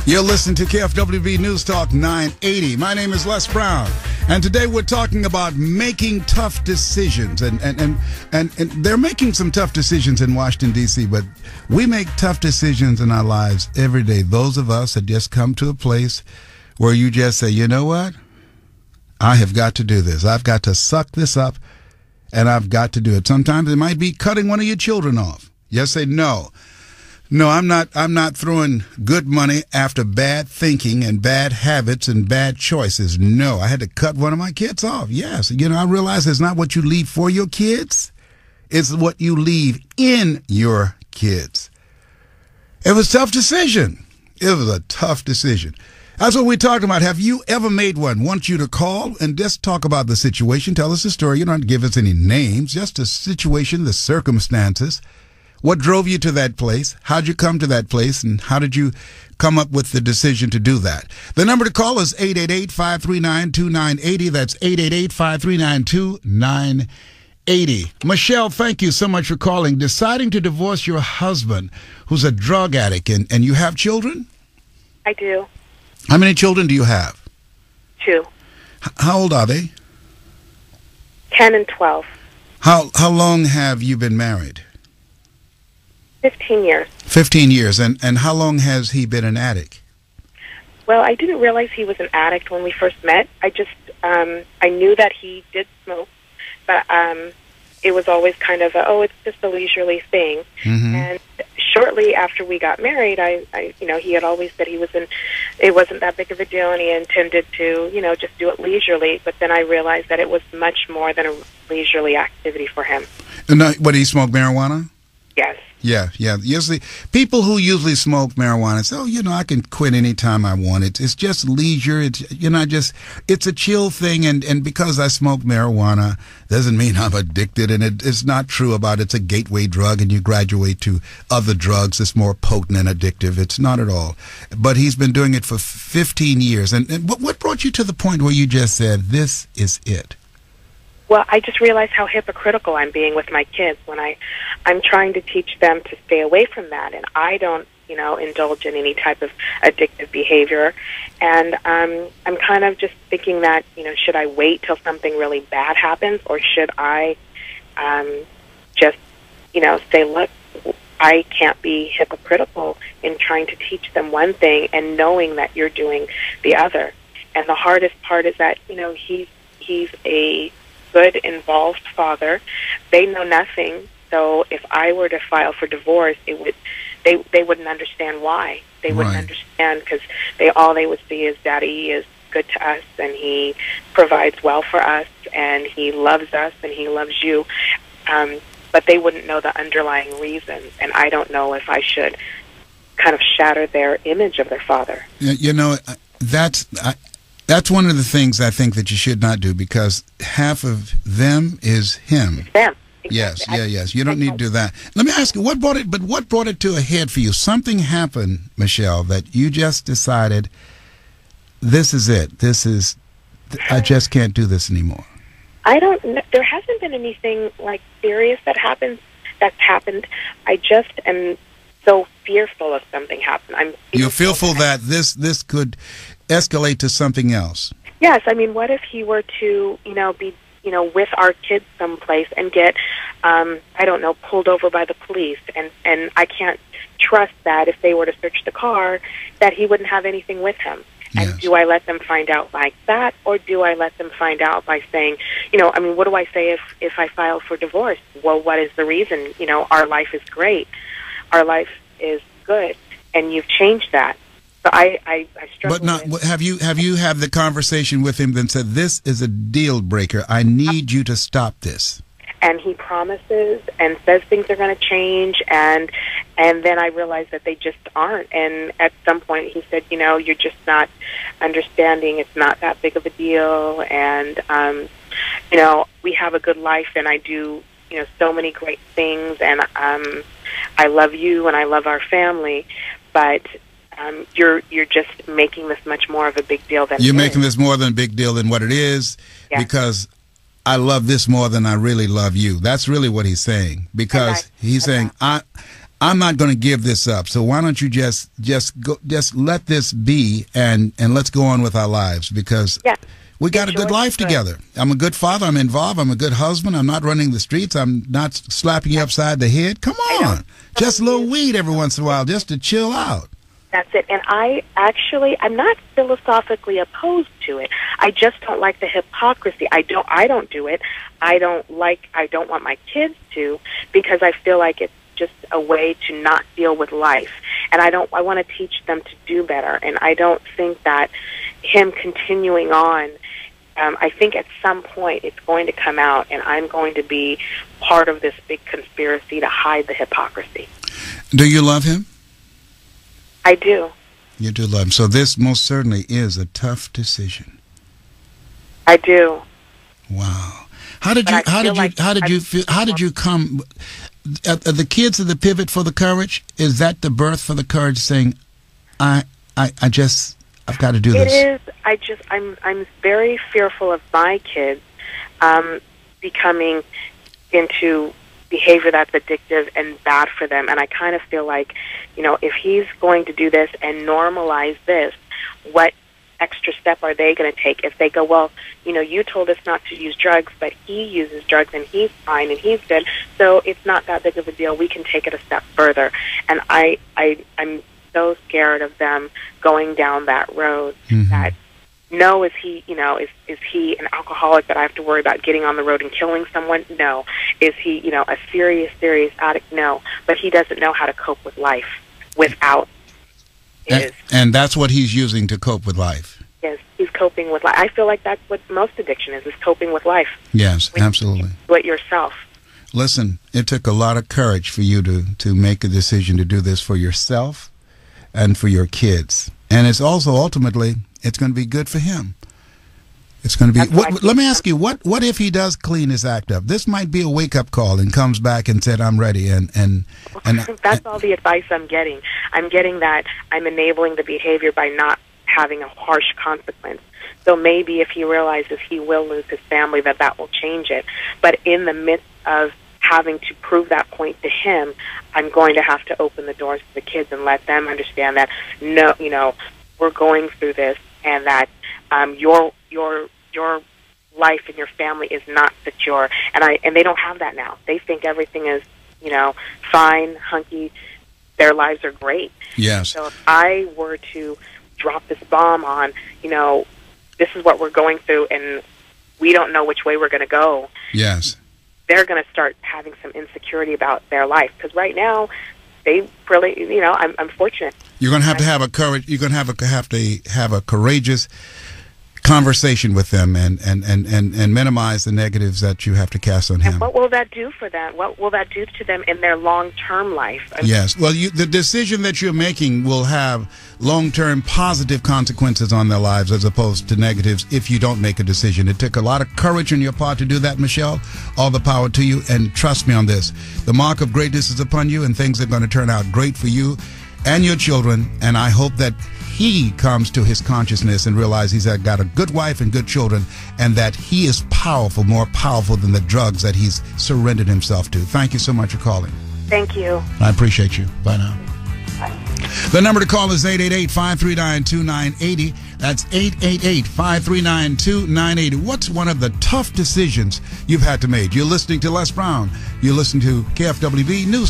You're listening to KFWB News Talk 980. My name is Les Brown, and today we're talking about making tough decisions. And they're making some tough decisions in Washington, D.C., but we make tough decisions in our lives every day. Those of us that just come to a place where you just say, you know what? I have got to do this. I've got to suck this up, and I've got to do it. Sometimes it might be cutting one of your children off. Just say no. No, I'm not throwing good money after bad thinking and bad habits and bad choices. No, I had to cut one of my kids off. Yes. I realize it's not what you leave for your kids. It's what you leave in your kids. It was a tough decision. It was a tough decision. That's what we're talking about. Have you ever made one? Want you to call and just talk about the situation. Tell us the story. You don't have to give us any names, just the situation, the circumstances. What drove you to that place? How'd you come to that place? And how did you come up with the decision to do that? The number to call is 888-539-2980. That's 888-539-2980. Michelle, thank you so much for calling. Deciding to divorce your husband, who's a drug addict, and you have children? I do. How many children do you have? 2. How old are they? 10 and 12. How long have you been married? 15 years. 15 years. And how long has he been an addict? Well, I didn't realize he was an addict when we first met. I just, I knew that he did smoke, but it was always kind of it's just a leisurely thing. Mm-hmm. And shortly after we got married, he had always said it wasn't that big of a deal, and he intended to, just do it leisurely. But then I realized that it was much more than a leisurely activity for him. And what, he smoked marijuana? Yes. Yeah. Usually, people who usually smoke marijuana say, I can quit anytime I want. It's just leisure. It's a chill thing. And because I smoke marijuana doesn't mean I'm addicted. And it's not true about it's a gateway drug and you graduate to other drugs that's more potent and addictive. It's not at all. But he's been doing it for 15 years. And what brought you to the point where you just said, this is it? Well, I just realized how hypocritical I'm being with my kids when I'm trying to teach them to stay away from that, and I don't, indulge in any type of addictive behavior. And I'm kind of just thinking that, should I wait till something really bad happens, or should I just, say, look, I can't be hypocritical in trying to teach them one thing and knowing that you're doing the other. And the hardest part is that, he's a good, involved father. They know nothing. So if I were to file for divorce, they wouldn't understand why. They wouldn't understand because all they would see is Daddy is good to us and he provides well for us and he loves us and he loves you. But they wouldn't know the underlying reasons, and I don't know if I should kind of shatter their image of their father. That's one of the things I think that you should not do, because half of them is him. It's them. Exactly. Yes. You don't need to do that. Let me ask you, what brought it to a head for you? Something happened, Michelle, that you just decided, this is it. I just can't do this anymore. I don't know. There hasn't been anything serious that's happened. I just am so fearful of something happening. You're fearful that this could escalate to something else. Yes, what if he were to, be, with our kids someplace and get, pulled over by the police, and I can't trust that if they were to search the car, that he wouldn't have anything with him. Yes. And do I let them find out like that, or do I let them find out by saying, what do I say if I file for divorce? Well, what is the reason? Our life is great. Our life is good, and you've changed that. So I struggle. But have you had the conversation with him and said, this is a deal breaker, I need you to stop this? And he promises and says things are going to change, and then I realize that they just aren't. And at some point he said, you're just not understanding, it's not that big of a deal, and we have a good life, and I do so many great things, and I love you and I love our family, but you're just making this much more of a big deal than you're making this more than a big deal than what it is. Yes. Because I love this more than I really love you. That's really what he's saying, because he's saying I'm not going to give this up. So why don't you just let this be and let's go on with our lives, because we got a good life together. I'm a good father. I'm involved. I'm a good husband. I'm not running the streets. I'm not slapping you upside the head. Come on. Just a little weed every once in a while just to chill out. That's it. And I'm not philosophically opposed to it. I just don't like the hypocrisy. I don't do it. I don't want my kids to, because I feel like it's just a way to not deal with life. And I want to teach them to do better. And I don't think that him continuing on, I think at some point it's going to come out, and I'm going to be part of this big conspiracy to hide the hypocrisy. Do you love him? I do. You do love him. So this most certainly is a tough decision. I do. Wow. How did you come? The kids are the pivot for the courage. Is that the birth for the courage? Saying, I've got to do this. It is. I'm very fearful of my kids becoming into behavior that's addictive and bad for them. And I kind of feel like, if he's going to do this and normalize this, what extra step are they going to take if they go, well, you told us not to use drugs, but he uses drugs and he's fine and he's good, so it's not that big of a deal. We can take it a step further. And I'm so scared of them going down that road. That no, is he an alcoholic that I have to worry about getting on the road and killing someone? No. Is he a serious addict? No. But he doesn't know how to cope with life without. And that's what he's using to cope with life. Yes, he's coping with life. I feel like that's what most addiction is coping with life. Yes, absolutely. Do it yourself. Listen, it took a lot of courage for you to make a decision to do this for yourself and for your kids. And it's also ultimately, it's going to be good for him. It's going to be. Let me ask you, what if he does clean his act up? This might be a wake-up call and comes back and said, I'm ready. And that's all the advice I'm getting. I'm getting that I'm enabling the behavior by not having a harsh consequence. So maybe if he realizes he will lose his family, that will change it. But in the midst of having to prove that point to him, I'm going to have to open the doors to the kids and let them understand that, no, we're going through this, and that your life and your family is not secure. And they don't have that now. They think everything is, fine, hunky. Their lives are great. Yes. So if I were to drop this bomb on, this is what we're going through, and we don't know which way we're going to go. Yes. They're going to start having some insecurity about their life, because right now they really, I'm fortunate. You're going to have to have a courage. You're going to have to have a courageous conversation with them and minimize the negatives that you have to cast on him. And what will that do for them? What will that do to them in their long-term life? Yes. Well, the decision that you're making will have long-term positive consequences on their lives as opposed to negatives if you don't make a decision. It took a lot of courage on your part to do that, Michelle. All the power to you. And trust me on this. The mark of greatness is upon you, and things are going to turn out great for you and your children. And I hope that he comes to his consciousness and realizes he's got a good wife and good children, and that he is powerful, more powerful than the drugs that he's surrendered himself to. Thank you so much for calling. Thank you. I appreciate you. Bye now. Bye. The number to call is 888-539-2980. That's 888-539-2980. What's one of the tough decisions you've had to make? You're listening to Les Brown. You're listening to KFWB News.